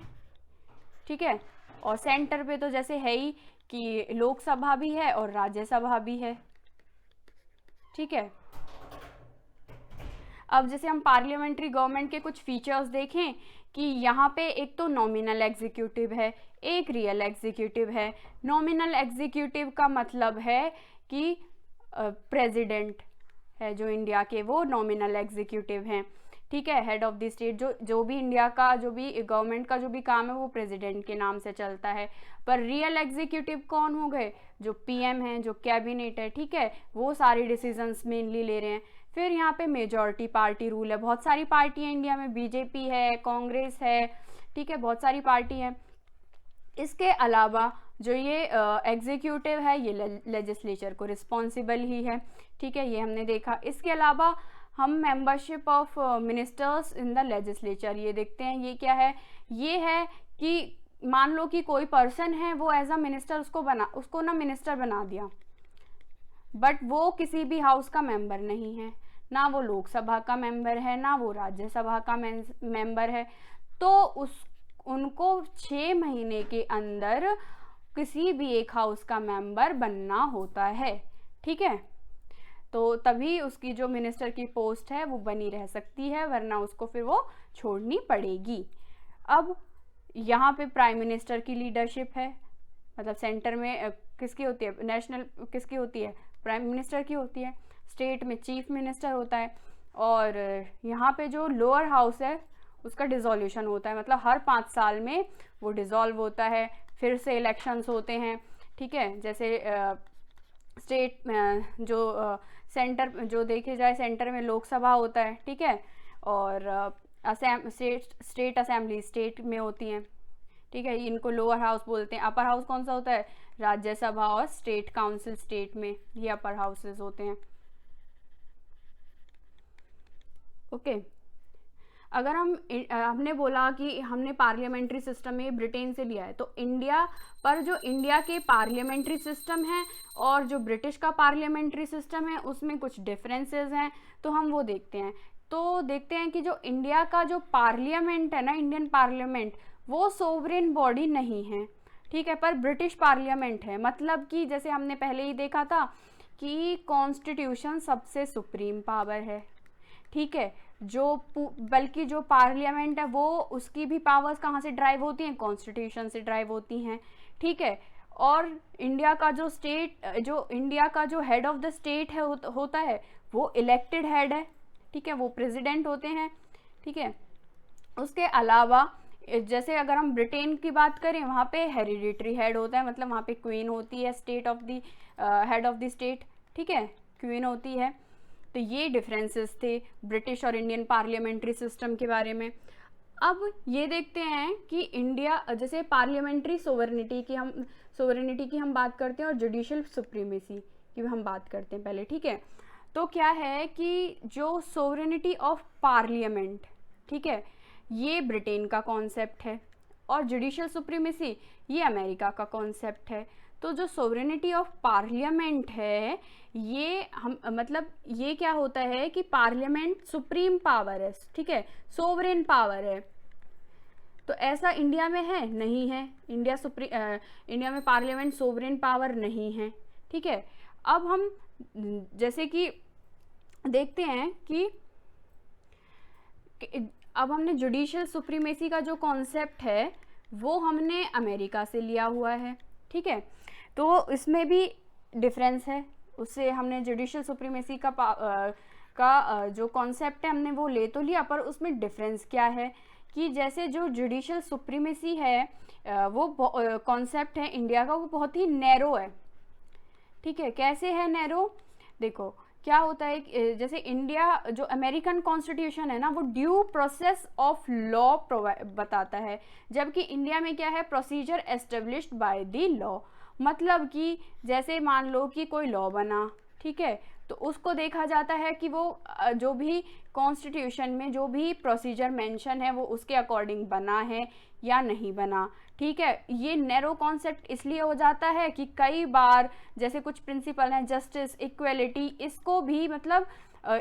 ठीक है। और सेंटर पे तो जैसे है ही कि लोकसभा भी है और राज्यसभा भी है, ठीक है। अब जैसे हम पार्लियामेंट्री गवर्नमेंट के कुछ फीचर्स देखें कि यहाँ पे एक तो नॉमिनल एग्जीक्यूटिव है, एक रियल एग्जीक्यूटिव है। नॉमिनल एग्जीक्यूटिव का मतलब है कि प्रेसिडेंट है जो इंडिया के, वो नॉमिनल एग्जीक्यूटिव हैं, ठीक है। हेड ऑफ द स्टेट जो भी इंडिया का जो भी गवर्नमेंट का जो भी काम है वो प्रेसिडेंट के नाम से चलता है। पर रियल एग्जीक्यूटिव कौन हो गए, जो पीएम हैं, जो कैबिनेट है, ठीक है, वो सारी डिसीजंस मेनली ले रहे हैं। फिर यहाँ पे मेजॉरिटी पार्टी रूल है, बहुत सारी पार्टी है इंडिया में, बीजेपी है, कांग्रेस है, ठीक है, बहुत सारी पार्टी है। इसके अलावा जो ये एग्जीक्यूटिव है ये लेजिस्लेचर को रिस्पॉन्सिबल ही है, ठीक है, ये हमने देखा। इसके अलावा हम membership of ministers in the legislature ये देखते हैं। ये क्या है, ये है कि मान लो कि कोई पर्सन है वो एज अ मिनिस्टर उसको ना मिनिस्टर बना दिया, बट वो किसी भी हाउस का मेंबर नहीं है, ना वो लोकसभा का मेंबर है, ना वो राज्यसभा का मेंबर है, तो उनको 6 महीने के अंदर किसी भी एक हाउस का मेंबर बनना होता है, ठीक है। तो तभी उसकी जो मिनिस्टर की पोस्ट है वो बनी रह सकती है, वरना उसको फिर वो छोड़नी पड़ेगी। अब यहाँ पे प्राइम मिनिस्टर की लीडरशिप है, मतलब सेंटर में किसकी होती है, नेशनल किसकी होती है, प्राइम मिनिस्टर की होती है। स्टेट में चीफ मिनिस्टर होता है। और यहाँ पे जो लोअर हाउस है उसका डिसोल्यूशन होता है, मतलब हर 5 साल में वो डिसॉल्व होता है, फिर से इलेक्शंस होते हैं, ठीक है। जैसे स्टेट जो सेंटर जो देखे जाए, सेंटर में लोकसभा होता है, ठीक है, और स्टेट असेंबली स्टेट में होती हैं, ठीक है, इनको लोअर हाउस बोलते हैं। अपर हाउस कौन सा होता है, राज्यसभा और स्टेट काउंसिल, स्टेट में ये अपर हाउसेस होते हैं, ओके। अगर हमने बोला कि हमने पार्लियामेंट्री सिस्टम में ब्रिटेन से लिया है, तो इंडिया पर जो इंडिया के पार्लियामेंट्री सिस्टम है और जो ब्रिटिश का पार्लियामेंट्री सिस्टम है उसमें कुछ डिफरेंसेस हैं, तो हम वो देखते हैं। तो देखते हैं कि जो इंडिया का जो पार्लियामेंट है ना, इंडियन पार्लियामेंट, वो सोवरेन बॉडी नहीं है, ठीक है, पर ब्रिटिश पार्लियामेंट है। मतलब कि जैसे हमने पहले ही देखा था कि कॉन्स्टिट्यूशन सबसे सुप्रीम पावर है, ठीक है, बल्कि जो पार्लियामेंट है वो उसकी भी पावर्स कहाँ से ड्राइव होती हैं, कॉन्स्टिट्यूशन से ड्राइव होती हैं, ठीक है। और इंडिया का जो हेड ऑफ द स्टेट है होता है वो इलेक्टेड हेड है, ठीक है, वो प्रेसिडेंट होते हैं, ठीक है। उसके अलावा जैसे अगर हम ब्रिटेन की बात करें, वहाँ पे हेरिडिटरी हेड होता है, मतलब वहाँ पे क्वीन होती है, हेड ऑफ द स्टेट, ठीक है, क्वीन होती है। तो ये डिफरेंसेस थे ब्रिटिश और इंडियन पार्लियामेंट्री सिस्टम के बारे में। अब ये देखते हैं कि इंडिया जैसे पार्लियामेंट्री सोवरेनिटी की हम बात करते हैं और जुडिशियल सुप्रीमेसी की हम बात करते हैं पहले, ठीक है। तो क्या है कि जो सोवरेनिटी ऑफ पार्लियामेंट, ठीक है, ये ब्रिटेन का कॉन्सेप्ट है और जुडिशियल सुप्रीमेसी ये अमेरिका का कॉन्सेप्ट है। तो जो सोवरेनिटी ऑफ पार्लियामेंट है ये ये क्या होता है कि पार्लियामेंट सुप्रीम पावर है, ठीक है, सोवरेन पावर है। तो ऐसा इंडिया में है नहीं है, इंडिया में पार्लियामेंट सोवरेन पावर नहीं है, ठीक है। अब हम जैसे कि देखते हैं कि अब हमने जुडिशियल सुप्रीमेसी का जो कॉन्सेप्ट है वो हमने अमेरिका से लिया हुआ है, ठीक है। तो इसमें भी डिफरेंस है, उससे हमने जुडिशियल सुप्रीमेसी का जो कॉन्सेप्ट है हमने वो ले तो लिया, पर उसमें डिफरेंस क्या है कि जैसे जो जुडिशियल सुप्रीमेसी है वो कॉन्सेप्ट है इंडिया का, वो बहुत ही नैरो है, ठीक है। कैसे है नैरो, देखो क्या होता है, जैसे इंडिया जो अमेरिकन कॉन्स्टिट्यूशन है ना वो ड्यू प्रोसेस ऑफ लॉ बताता है, जबकि इंडिया में क्या है, procedure established by the law. मतलब कि जैसे मान लो कि कोई लॉ बना, ठीक है, तो उसको देखा जाता है कि वो जो भी कॉन्स्टिट्यूशन में जो भी प्रोसीजर मेंशन है वो उसके अकॉर्डिंग बना है या नहीं बना। ठीक है, ये नैरो कॉन्सेप्ट इसलिए हो जाता है कि कई बार जैसे कुछ प्रिंसिपल हैं, जस्टिस, इक्वलिटी, इसको भी मतलब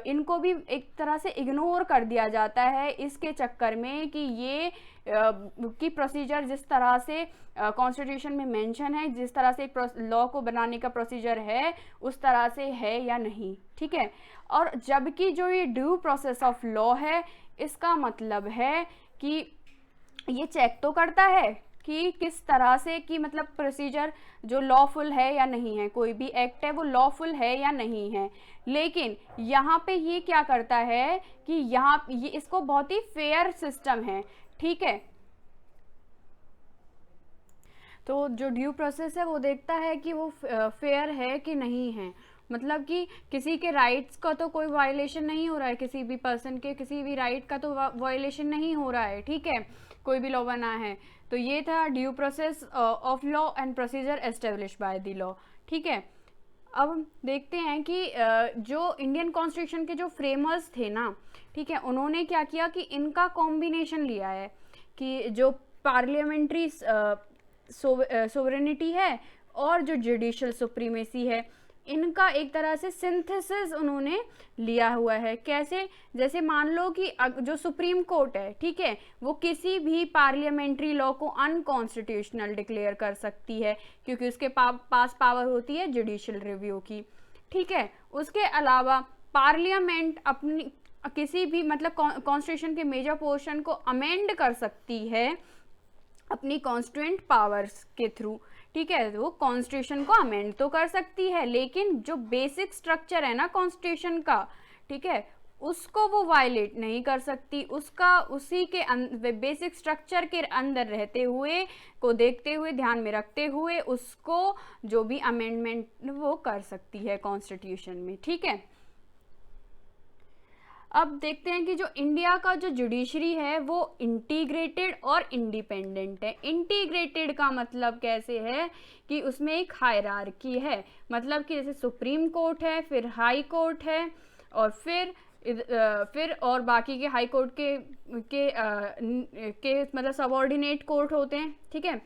इनको भी एक तरह से इग्नोर कर दिया जाता है इसके चक्कर में कि ये की प्रोसीजर जिस तरह से कॉन्स्टिट्यूशन में मेंशन है, जिस तरह से लॉ को बनाने का प्रोसीजर है उस तरह से है या नहीं। ठीक है, और जबकि जो ये ड्यू प्रोसेस ऑफ लॉ है इसका मतलब है कि ये चेक तो करता है कि किस तरह से कि मतलब प्रोसीजर जो लॉफुल है या नहीं है, कोई भी एक्ट है वो लॉफुल है या नहीं है। लेकिन यहाँ पे ये क्या करता है कि यहाँ ये इसको बहुत ही फेयर सिस्टम है। ठीक है, तो जो ड्यू प्रोसेस है वो देखता है कि वो फेयर है कि नहीं है, मतलब कि किसी के राइट्स का तो कोई वायलेशन नहीं हो रहा है, किसी भी पर्सन के किसी भी राइट का तो वायलेशन नहीं हो रहा है। ठीक है, कोई भी लॉ बना है। तो ये था due process of law and procedure establish by the law. ठीक है, अब हम देखते हैं कि जो इंडियन कॉन्स्टिट्यूशन के जो फ्रेमर्स थे ना, ठीक है, उन्होंने क्या किया कि इनका कॉम्बिनेशन लिया है कि जो पार्लियामेंट्री सोवरेनिटी है और जो जुडिशियल सुप्रीमेसी है, इनका एक तरह से सिंथेसिस उन्होंने लिया हुआ है। कैसे? जैसे मान लो कि जो सुप्रीम कोर्ट है, ठीक है, वो किसी भी पार्लियामेंट्री लॉ को अनकॉन्स्टिट्यूशनल डिक्लेयर कर सकती है क्योंकि उसके पास पावर होती है जुडिशियल रिव्यू की। ठीक है, उसके अलावा पार्लियामेंट अपनी किसी भी मतलब कॉन्स्टिट्यूशन के मेजर पोर्शन को अमेंड कर सकती है अपनी कॉन्स्टिट्यूएंट पावर्स के थ्रू। ठीक है, वो कॉन्स्टिट्यूशन को अमेंड तो कर सकती है लेकिन जो बेसिक स्ट्रक्चर है ना कॉन्स्टिट्यूशन का, ठीक है, उसको वो वायलेट नहीं कर सकती। उसका उसी के बेसिक स्ट्रक्चर के अंदर रहते हुए को देखते हुए ध्यान में रखते हुए उसको जो भी अमेंडमेंट वो कर सकती है कॉन्स्टिट्यूशन में। ठीक है, अब देखते हैं कि जो इंडिया का जो जुडिशरी है वो इंटीग्रेटेड और इंडिपेंडेंट है। इंटीग्रेटेड का मतलब कैसे है कि उसमें एक हायरार्की है, मतलब कि जैसे सुप्रीम कोर्ट है, फिर हाई कोर्ट है और फिर और बाकी के हाई कोर्ट के मतलब सबऑर्डिनेट कोर्ट होते हैं। ठीक है,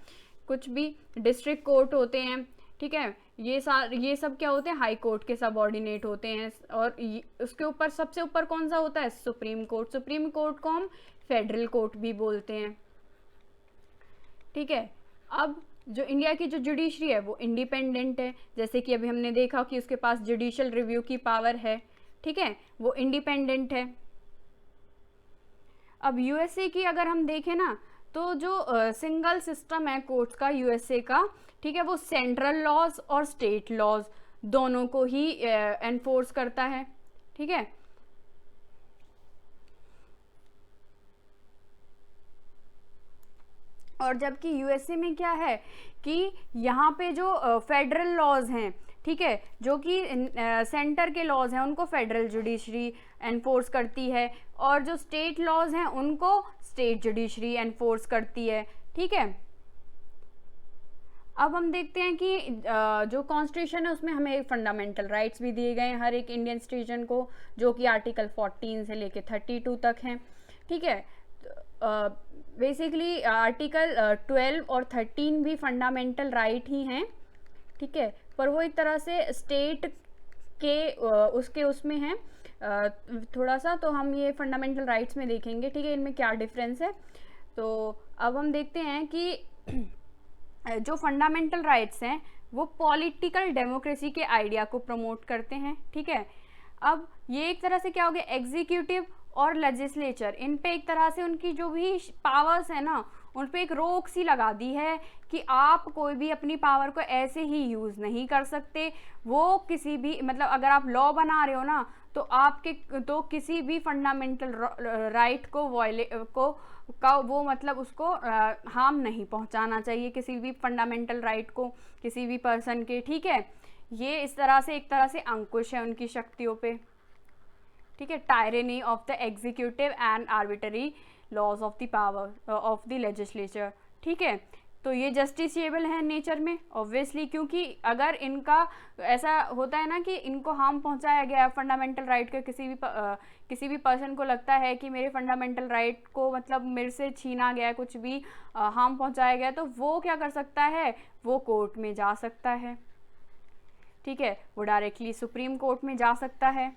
कुछ भी डिस्ट्रिक्ट कोर्ट होते हैं। ठीक है, ये सब क्या होते हैं? हाई कोर्ट के सबऑर्डिनेट होते हैं। और उसके ऊपर सबसे ऊपर कौन सा होता है? Supreme court. सुप्रीम कोर्ट को हम फेडरल कोर्ट भी बोलते हैं। ठीक है, अब जो इंडिया की जो जुडिशरी है वो इंडिपेंडेंट है, जैसे कि अभी हमने देखा कि उसके पास जुडिशियल रिव्यू की पावर है। ठीक है, वो इंडिपेंडेंट है। अब यूएसए की अगर हम देखें ना, तो जो सिंगल सिस्टम है कोर्ट्स का यूएसए का, ठीक है, वो सेंट्रल लॉज और स्टेट लॉज दोनों को ही एनफोर्स करता है। ठीक है, और जबकि यूएसए में क्या है कि यहाँ पे जो फेडरल लॉज हैं, ठीक है, जो कि सेंटर के लॉज हैं उनको फेडरल जुडिशरी एनफोर्स करती है और जो स्टेट लॉज हैं उनको स्टेट जुडिशरी एनफोर्स करती है। ठीक है, अब हम देखते हैं कि जो कॉन्स्टिट्यूशन है उसमें हमें फंडामेंटल राइट्स भी दिए गए हैं हर एक इंडियन सिटीजन को, जो कि आर्टिकल 14 से लेके 32 तक हैं। ठीक है, बेसिकली आर्टिकल 12 और 13 भी फंडामेंटल राइट ही हैं। ठीक है, पर वो एक तरह से स्टेट के उसमें हैं थोड़ा सा, तो हम ये फंडामेंटल राइट्स में देखेंगे। ठीक है, इनमें क्या डिफरेंस है। तो अब हम देखते हैं कि जो फंडामेंटल राइट्स हैं वो पॉलिटिकल डेमोक्रेसी के आइडिया को प्रमोट करते हैं। ठीक है, अब ये एक तरह से क्या हो गया, एग्जीक्यूटिव और लेजिस्लेचर, इन पे एक तरह से उनकी जो भी पावर्स है ना उन पे एक रोक सी लगा दी है कि आप कोई भी अपनी पावर को ऐसे ही यूज़ नहीं कर सकते। वो किसी भी मतलब अगर आप लॉ बना रहे हो ना तो आपके तो किसी भी फंडामेंटल राइट का वो मतलब उसको हार्म नहीं पहुंचाना चाहिए, किसी भी फंडामेंटल राइट को किसी भी पर्सन के। ठीक है, ये इस तरह से एक तरह से अंकुश है उनकी शक्तियों पे। ठीक है, tyranny of the executive and arbitrary laws of the power of the legislature. ठीक है, तो ये जस्टिसिएबल है नेचर में ऑब्वियसली, क्योंकि अगर इनका ऐसा होता है ना कि इनको हार्म पहुंचाया गया फंडामेंटल राइट के, किसी भी पर्सन को लगता है कि मेरे फंडामेंटल राइट को मतलब मेरे से छीना गया, कुछ भी हार्म पहुंचाया गया, तो वो क्या कर सकता है, वो कोर्ट में जा सकता है। ठीक है, वो डायरेक्टली सुप्रीम कोर्ट में जा सकता है।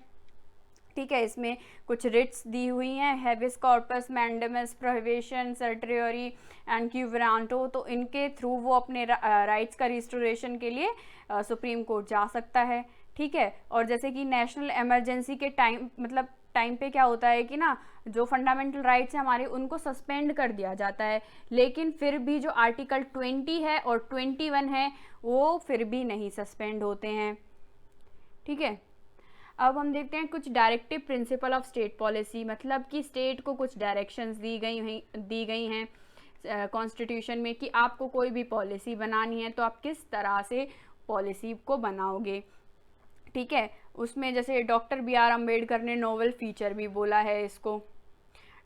ठीक है, इसमें कुछ रिट्स दी हुई हैं, habeas corpus, mandamus, prohibition, certiorari and quo warranto. तो इनके थ्रू वो अपने राइट्स का रिस्टोरेशन के लिए सुप्रीम कोर्ट जा सकता है। ठीक है, और जैसे कि नेशनल इमरजेंसी के टाइम पे क्या होता है कि ना, जो फंडामेंटल राइट्स हैं हमारे, उनको सस्पेंड कर दिया जाता है, लेकिन फिर भी जो आर्टिकल 20 है और 21 है वो फिर भी नहीं सस्पेंड होते हैं। ठीक है, अब हम देखते हैं कुछ directive principle of state policy, मतलब कि स्टेट को कुछ डायरेक्शंस दी गई हैं कॉन्स्टिट्यूशन में कि आपको कोई भी पॉलिसी बनानी है तो आप किस तरह से पॉलिसी को बनाओगे। ठीक है, उसमें जैसे डॉक्टर बी.आर. अम्बेडकर ने नोवेल फीचर भी बोला है इसको,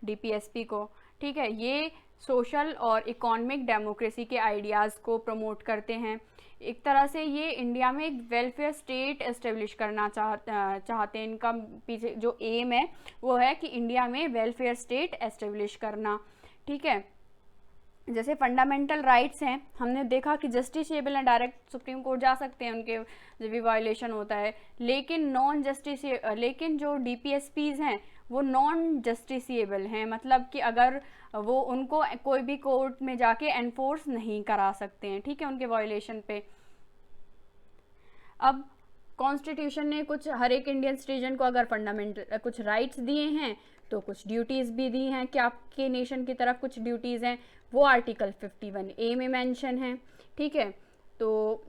DPSP को। ठीक है, ये सोशल और इकोनॉमिक डेमोक्रेसी के आइडियाज़ को प्रमोट करते हैं। एक तरह से ये इंडिया में एक वेलफेयर स्टेट एस्टेब्लिश करना चाहते हैं। इनका पीछे जो एम है वो है कि इंडिया में वेलफेयर स्टेट एस्टेब्लिश करना। ठीक है, जैसे फंडामेंटल राइट्स हैं, हमने देखा कि जस्टिसेबल हैं, डायरेक्ट सुप्रीम कोर्ट जा सकते हैं उनके जब भी वायलेशन होता है, लेकिन जो DPSPs हैं वो नॉन जस्टिसेबल हैं, मतलब कि अगर वो उनको कोई भी कोर्ट में जाके एनफोर्स नहीं करा सकते हैं। ठीक है, उनके वायलेशन पे। अब कॉन्स्टिट्यूशन ने कुछ हर एक इंडियन सिटीजन को अगर फंडामेंटल कुछ राइट्स दिए हैं तो कुछ ड्यूटीज़ भी दी हैं कि आपके नेशन की तरफ कुछ ड्यूटीज़ हैं, वो आर्टिकल 51A में मेंशन है। ठीक है, तो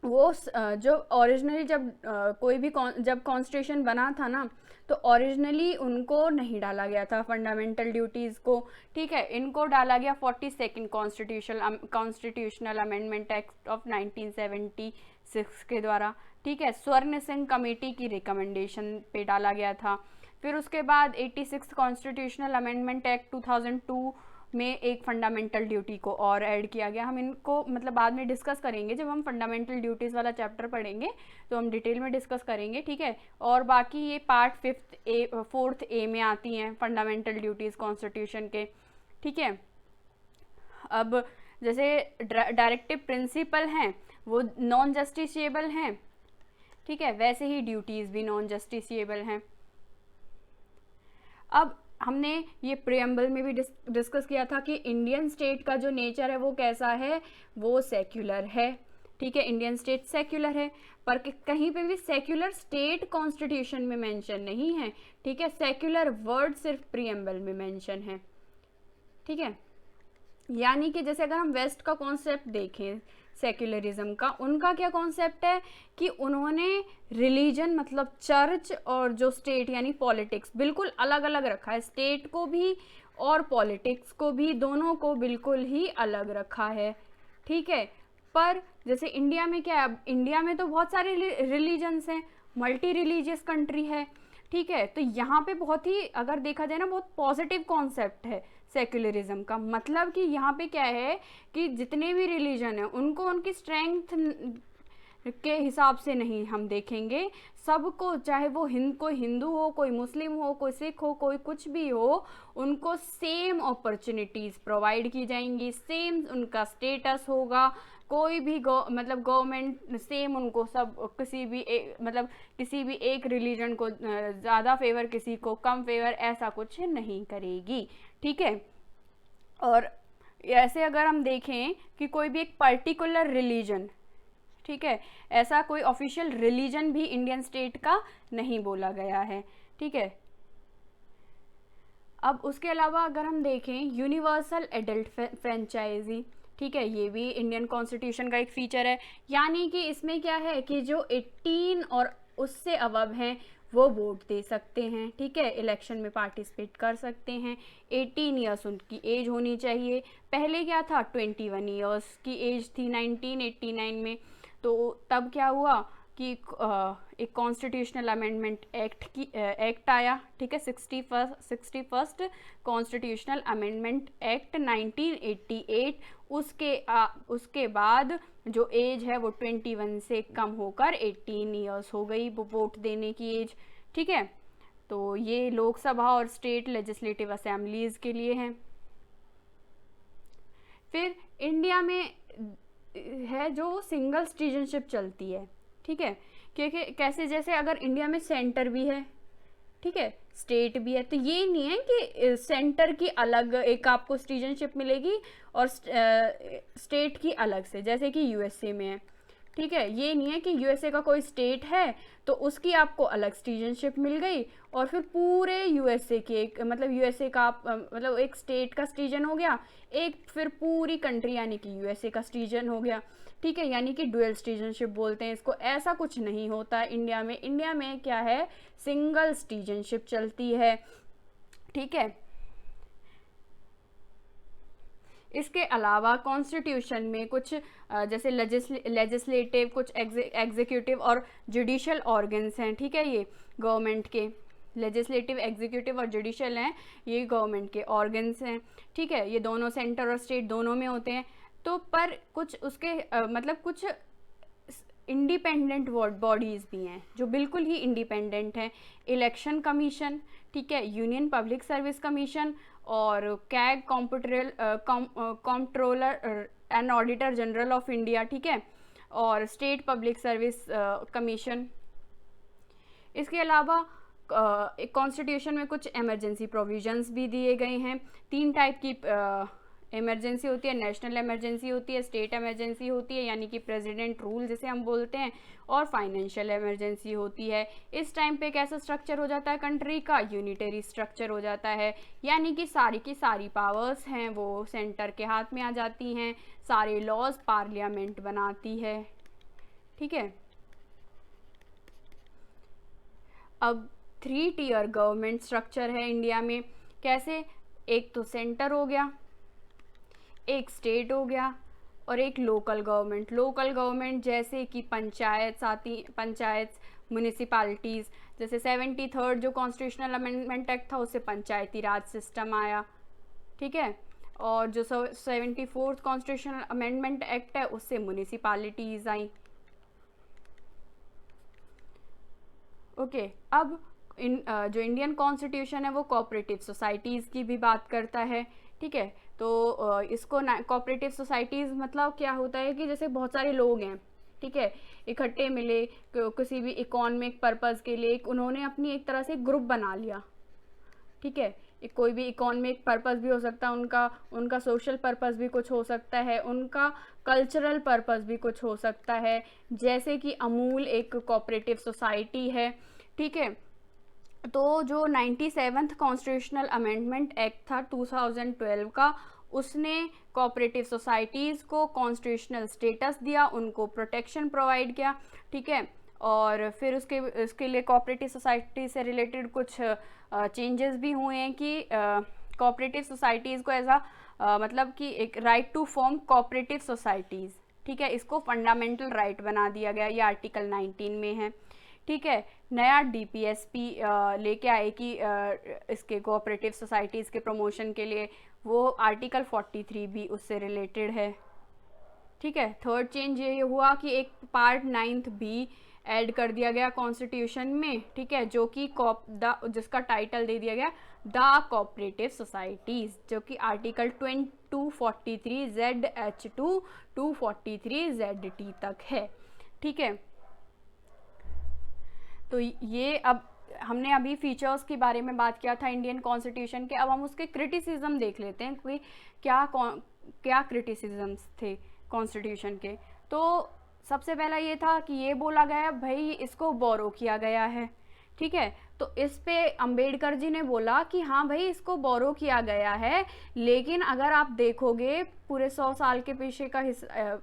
वो जो ओरिजिनली जब कॉन्स्टिट्यूशन बना था ना, तो ओरिजिनली उनको नहीं डाला गया था फंडामेंटल ड्यूटीज़ को। ठीक है, इनको डाला गया 42nd constitutional amendment act of 1976 के द्वारा। ठीक है, स्वर्ण सिंह कमेटी की रिकमेंडेशन पे डाला गया था। फिर उसके बाद 86 कॉन्स्टिट्यूशनल अमेंडमेंट एक्ट 2002 में एक फंडामेंटल ड्यूटी को और ऐड किया गया। हम इनको मतलब बाद में डिस्कस करेंगे, जब हम फंडामेंटल ड्यूटीज़ वाला चैप्टर पढ़ेंगे तो हम डिटेल में डिस्कस करेंगे। ठीक है, और बाकी ये पार्ट 4th A में आती हैं फंडामेंटल ड्यूटीज़ कॉन्स्टिट्यूशन के। ठीक है, अब जैसे डायरेक्टिव प्रिंसिपल हैं वो नॉन जस्टिसिएबल हैं। ठीक है, वैसे ही ड्यूटीज़ भी नॉन जस्टिसिएबल हैं। अब हमने ये प्रियम्बल में भी डिस्कस किया था कि इंडियन स्टेट का जो नेचर है वो कैसा है, वो सेक्युलर है। ठीक है, इंडियन स्टेट सेक्युलर है, पर कहीं पे भी सेक्युलर स्टेट कॉन्स्टिट्यूशन में मेंशन नहीं है। ठीक है, सेक्युलर वर्ड सिर्फ प्रियम्बल में मेंशन है। ठीक है, यानी कि जैसे अगर हम वेस्ट का कॉन्सेप्ट देखें सेक्युलरिज्म का, उनका क्या कॉन्सेप्ट है कि उन्होंने रिलीजन मतलब चर्च और जो स्टेट यानी पॉलिटिक्स बिल्कुल अलग अलग रखा है। स्टेट को भी और पॉलिटिक्स को भी, दोनों को बिल्कुल ही अलग रखा है। ठीक है, पर जैसे इंडिया में क्या है, इंडिया में तो बहुत सारे रिलीजन्स हैं, मल्टी रिलीजियस कंट्री है। ठीक है, तो यहाँ पे बहुत ही अगर देखा जाए ना, बहुत पॉजिटिव कॉन्सेप्ट है सेक्युलरिज्म का। मतलब कि यहाँ पे क्या है कि जितने भी रिलीजन हैं उनको उनकी स्ट्रेंथ के हिसाब से नहीं हम देखेंगे, सबको, चाहे वो कोई हिंदू हो, कोई मुस्लिम हो, कोई सिख हो, कोई कुछ भी हो, उनको सेम अपॉर्चुनिटीज़ प्रोवाइड की जाएंगी, सेम उनका स्टेटस होगा। कोई भी गवर्नमेंट सेम उनको सब किसी भी एक रिलीजन को ज़्यादा फेवर, किसी को कम फेवर, ऐसा कुछ नहीं करेगी। ठीक है, और ऐसे अगर हम देखें कि कोई भी एक पर्टिकुलर रिलीजन, ठीक है, ऐसा कोई ऑफिशियल रिलीजन भी इंडियन स्टेट का नहीं बोला गया है। ठीक है, अब उसके अलावा अगर हम देखें यूनिवर्सल एडल्ट फ्रेंचाइजी, ठीक है, ये भी इंडियन कॉन्स्टिट्यूशन का एक फीचर है। यानी कि इसमें क्या है कि जो 18 और उससे अबव हैं वो वोट दे सकते हैं। ठीक है, इलेक्शन में पार्टिसिपेट कर सकते हैं। 18 ईयर्स उनकी एज होनी चाहिए। पहले क्या था, 21 ईयर्स की एज थी 1989 में। तो तब क्या हुआ कि एक कॉन्स्टिट्यूशनल अमेंडमेंट एक्ट आया, ठीक है, 61st कॉन्स्टिट्यूशनल अमेंडमेंट एक्ट 1988। उसके बाद जो एज है वो 21 से कम होकर 18 ईयर्स हो गई, वो वोट देने की एज, ठीक है। तो ये लोकसभा और स्टेट लेजिस्लेटिव असेंबलीज के लिए हैं। फिर इंडिया में है जो सिंगल सिटीजनशिप चलती है, ठीक है, क्योंकि कैसे, जैसे अगर इंडिया में सेंटर भी है, ठीक है, स्टेट भी है, तो ये नहीं है कि सेंटर की अलग एक आपको सिटीजनशिप मिलेगी और स्टेट की अलग से, जैसे कि यूएसए में है, ठीक है। ये नहीं है कि यूएसए का कोई स्टेट है तो उसकी आपको अलग सिटीजनशिप मिल गई और फिर पूरे यूएसए के एक, मतलब यूएसए का मतलब एक स्टेट का सिटीजन हो गया, एक फिर पूरी कंट्री यानी कि यूएसए का सिटीजन हो गया, ठीक है, यानी कि डुअल सिटीजनशिप बोलते हैं इसको। ऐसा कुछ नहीं होता है इंडिया में। इंडिया में क्या है, सिंगल सिटीजनशिप चलती है, ठीक है। इसके अलावा कॉन्स्टिट्यूशन में कुछ जैसे लेजिस्लेटिव, कुछ एग्जीक्यूटिव और जुडिशियल ऑर्गन्स हैं, ठीक है, ये गवर्नमेंट के लेजिस्लेटिव, एग्जीक्यूटिव और जुडिशियल हैं, ये गवर्नमेंट के ऑर्गन्स हैं, ठीक है। ये दोनों सेंटर और स्टेट दोनों में होते हैं। तो पर कुछ उसके मतलब कुछ इंडिपेंडेंट बॉडीज़ भी हैं जो बिल्कुल ही इंडिपेंडेंट हैं। इलेक्शन कमीशन, ठीक है, यूनियन पब्लिक सर्विस कमीशन और CAG comptroller and auditor general of India, ठीक है, और स्टेट पब्लिक सर्विस कमीशन। इसके अलावा कॉन्स्टिट्यूशन में कुछ इमरजेंसी प्रोविजंस भी दिए गए हैं। 3 टाइप की इमरजेंसी होती है, नेशनल इमरजेंसी होती है, स्टेट इमरजेंसी होती है यानी कि प्रेसिडेंट रूल जिसे हम बोलते हैं, और फाइनेंशियल इमरजेंसी होती है। इस टाइम पे कैसा स्ट्रक्चर हो जाता है कंट्री का, यूनिटरी स्ट्रक्चर हो जाता है, यानी कि सारी की सारी पावर्स हैं वो सेंटर के हाथ में आ जाती हैं, सारे लॉज पार्लियामेंट बनाती है, ठीक है। अब 3 टियर गवर्नमेंट स्ट्रक्चर है इंडिया में। कैसे, एक तो सेंटर हो गया, एक स्टेट हो गया और एक लोकल गवर्नमेंट। लोकल गवर्नमेंट जैसे कि पंचायत आती, पंचायत, म्यूनिसिपैलिटीज़, जैसे 73rd जो कॉन्स्टिट्यूशनल अमेंडमेंट एक्ट था उससे पंचायती राज सिस्टम आया, ठीक है, और जो 74th कॉन्स्टिट्यूशनल अमेंडमेंट एक्ट है उससे म्यूनिसिपैलिटीज़ आई, ओके। अब जो इंडियन कॉन्स्टिट्यूशन है वो कोऑपरेटिव सोसाइटीज़ की भी बात करता है, ठीक है। तो इसको कोऑपरेटिव सोसाइटीज़ मतलब क्या होता है कि जैसे बहुत सारे लोग हैं, ठीक है, इकट्ठे मिले किसी भी इकोनॉमिक पर्पज़ के लिए, उन्होंने अपनी एक तरह से ग्रुप बना लिया, ठीक है। कोई भी इकोनॉमिक पर्पज़ भी हो सकता है उनका सोशल पर्पज़ भी कुछ हो सकता है, उनका कल्चरल पर्पज़ भी कुछ हो सकता है, जैसे कि अमूल एक कोऑपरेटिव सोसाइटी है, ठीक है। तो जो 97th कॉन्स्टिट्यूशनल अमेंडमेंट एक्ट था 2012 का, उसने कोऑपरेटिव सोसाइटीज़ को कॉन्स्टिट्यूशनल स्टेटस दिया, उनको प्रोटेक्शन प्रोवाइड किया, ठीक है। और फिर उसके लिए कोऑपरेटिव सोसाइटी से रिलेटेड कुछ चेंजेस भी हुए हैं कि कोऑपरेटिव सोसाइटीज़ को ऐसा मतलब कि एक right to form cooperative societies, ठीक है, इसको फंडामेंटल राइट बना दिया गया, ये आर्टिकल 19 में है, ठीक है। नया डीपीएसपी लेके आए कि इसके कोऑपरेटिव सोसाइटीज़ के प्रमोशन के लिए, वो आर्टिकल 43 भी उससे रिलेटेड है, ठीक है। थर्ड चेंज ये हुआ कि एक पार्ट 9th भी ऐड कर दिया गया कॉन्स्टिट्यूशन में, ठीक है, जो कि जिसका टाइटल दे दिया गया द कोऑपरेटिव सोसाइटीज़, जो कि आर्टिकल 243 ZH 243 ZT तक है, ठीक है। तो ये अब हमने अभी फीचर्स के बारे में बात किया था इंडियन कॉन्स्टिट्यूशन के, अब हम उसके क्रिटिसिज्म देख लेते हैं कि क्या क्रिटिसिज्म्स थे कॉन्स्टिट्यूशन के। तो सबसे पहला ये था कि ये बोला गया भाई इसको बोरो किया गया है, ठीक है। तो इस पे अंबेडकर जी ने बोला कि हाँ भाई इसको बोरो किया गया है, लेकिन अगर आप देखोगे पूरे 100 साल के पीछे का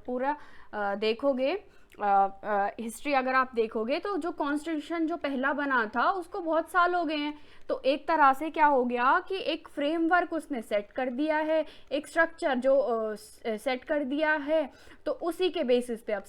पूरा देखोगे हिस्ट्री अगर आप देखोगे तो जो कॉन्स्टिट्यूशन जो पहला बना था उसको बहुत साल हो गए हैं। तो एक तरह से क्या हो गया कि एक फ्रेमवर्क उसने सेट कर दिया है, एक स्ट्रक्चर जो सेट कर दिया है, तो उसी के बेसिस पे अब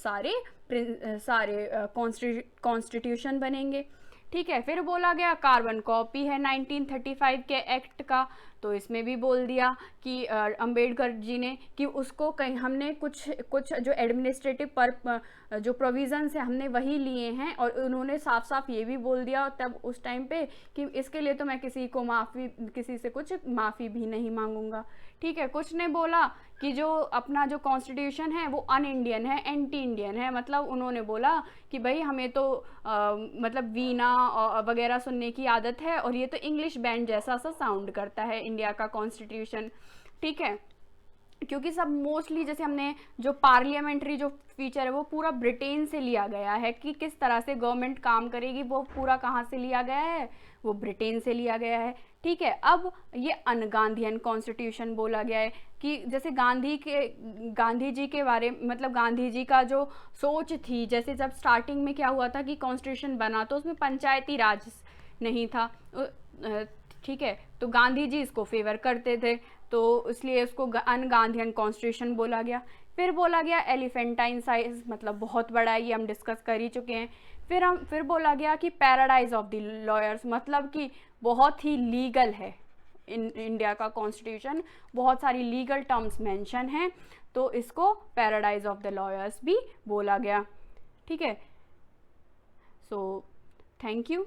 सारे कॉन्स्टिट्यूशन बनेंगे। ठीक है। फिर बोला गया कार्बन कॉपी है 1935 के एक्ट का, तो इसमें भी बोल दिया कि अंबेडकर जी ने कि उसको कहीं हमने कुछ जो एडमिनिस्ट्रेटिव पर जो प्रोविजंस है हमने वही लिए हैं, और उन्होंने साफ साफ ये भी बोल दिया तब उस टाइम पे कि इसके लिए तो मैं किसी से कुछ माफ़ी भी नहीं मांगूंगा। ठीक है। कुछ ने बोला कि जो अपना जो कॉन्स्टिट्यूशन है वो अन इंडियन है, एंटी इंडियन है, मतलब उन्होंने बोला कि भाई हमें तो मतलब वीणा वगैरह सुनने की आदत है और ये तो इंग्लिश बैंड जैसा सा साउंड करता है इंडिया का कॉन्स्टिट्यूशन। ठीक है। क्योंकि सब मोस्टली जैसे हमने जो पार्लियामेंट्री जो फीचर है वो पूरा ब्रिटेन से लिया गया है कि किस तरह से गवर्नमेंट काम करेगी, वो पूरा कहाँ से लिया गया है, वो ब्रिटेन से लिया गया है। ठीक है। अब ये अनगांधीयन कॉन्स्टिट्यूशन बोला गया है कि जैसे गांधी जी के बारे मतलब गांधी जी का जो सोच थी, जैसे जब स्टार्टिंग में क्या हुआ था कि कॉन्स्टिट्यूशन बना तो उसमें पंचायती राज नहीं था। ठीक है। तो गांधी जी इसको फेवर करते थे, तो इसलिए उसको अनगांधीयन कॉन्स्टिट्यूशन बोला गया। फिर बोला गया एलिफेंटाइन साइज, मतलब बहुत बड़ा है, ये हम डिस्कस कर ही चुके हैं। फिर बोला गया कि पैराडाइज ऑफ द लॉयर्स, मतलब कि बहुत ही लीगल है इंडिया का कॉन्स्टिट्यूशन, बहुत सारी लीगल टर्म्स मेंशन हैं, तो इसको पैराडाइज ऑफ द लॉयर्स भी बोला गया। ठीक है। So thank you.